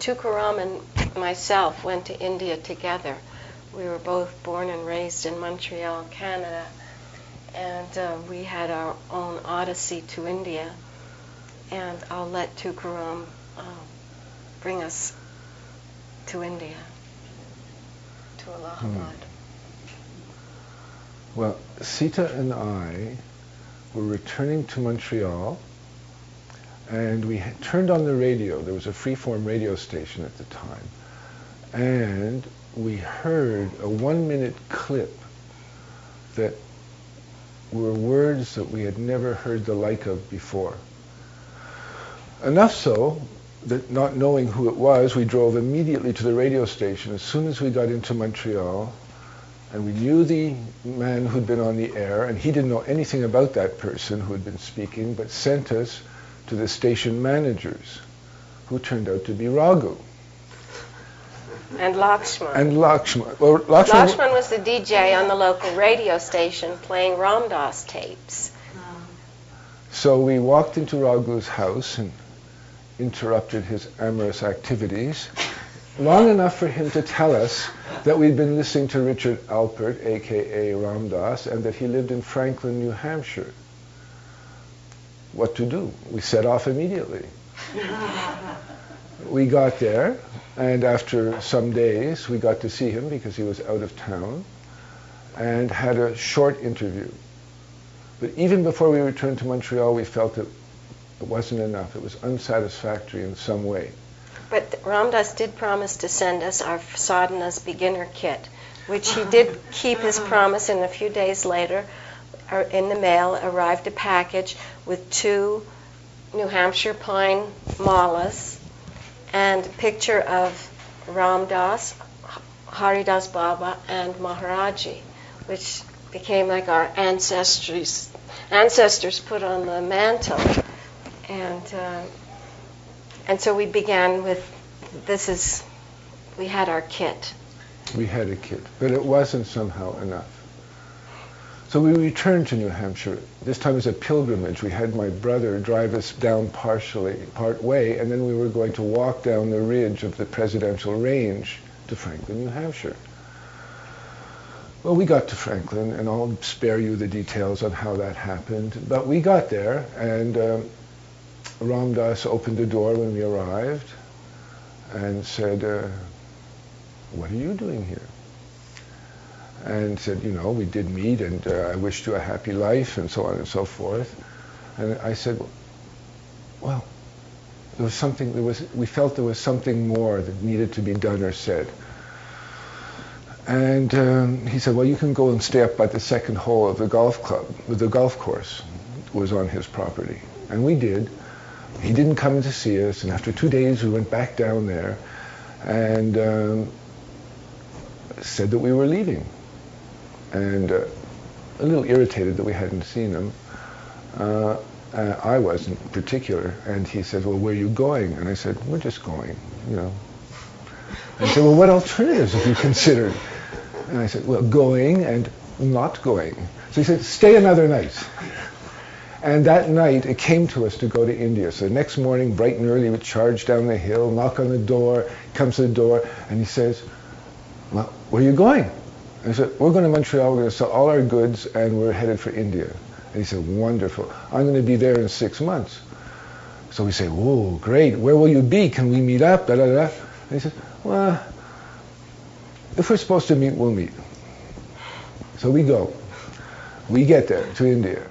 Tulkuram and myself went to India together. We were both born and raised in Montreal, Canada, and we had our own odyssey to India. And I'll let Tulkuram bring us to India, to Allahabad. Well, Sita and I were returning to Montreal, and we had turned on the radio. There was a freeform radio station at the time, and we heard a 1-minute clip that were words that we had never heard the like of before. Enough so that, not knowing who it was, we drove immediately to the radio station as soon as we got into Montreal, and we knew the man who'd been on the air, and he didn't know anything about that person who had been speaking, but sent us to the station managers, who turned out to be Raghu. And Lakshman. And Lakshman. Well, Lakshman was the DJ on the local radio station playing Ram Dass tapes. So we walked into Raghu's house and interrupted his amorous activities, long enough for him to tell us that we'd been listening to Richard Alpert, a.k.a. Ram Dass, and that he lived in Franklin, New Hampshire. What to do? We set off immediately. We got there, and after some days, we got to see him because he was out of town, and had a short interview. But even before we returned to Montreal, we felt that it wasn't enough. It was unsatisfactory in some way. But Ram Dass did promise to send us our sadhana's beginner kit, which he did keep his promise, and a few days later, in the mail, arrived a package with 2 New Hampshire pine malas and a picture of Ram Dass, Haridas Baba, and Maharaj-ji, which became like our ancestors put on the mantle. And so we began with, we had our kit. We had a kit, but it wasn't somehow enough. So we returned to New Hampshire. This time as a pilgrimage. We had my brother drive us down part way, and then we were going to walk down the ridge of the Presidential Range to Franklin, New Hampshire. Well, we got to Franklin, and I'll spare you the details on how that happened. But we got there, and Ram Dass opened the door when we arrived and said, "What are you doing here?" And said, "You know, we did meet, and I wished you a happy life," and so on and so forth. And I said, "Well, there was something. We felt there was something more that needed to be done or said." And he said, "Well, you can go and stay up by the second hole of the golf club. The golf course was on his property," and we did. He didn't come to see us, and after 2 days, we went back down there, and said that we were leaving. And a little irritated that we hadn't seen him. I wasn't in particular. And he said, "Well, where are you going?" And I said, "We're just going, you know." And he said, "Well, what alternatives have you considered?" And I said, "Well, going and not going." So he said, "Stay another night." And that night, it came to us to go to India. So the next morning, bright and early, we charge down the hill, knock on the door, comes to the door, and he says, "Well, where are you going?" I said, "We're going to Montreal, we're going to sell all our goods, and we're headed for India." And he said, "Wonderful. I'm going to be there in 6 months." So we say, "Whoa, great. Where will you be? Can we meet up?" Da, da, da. And he said, "Well, if we're supposed to meet, we'll meet." So we go. We get there to India.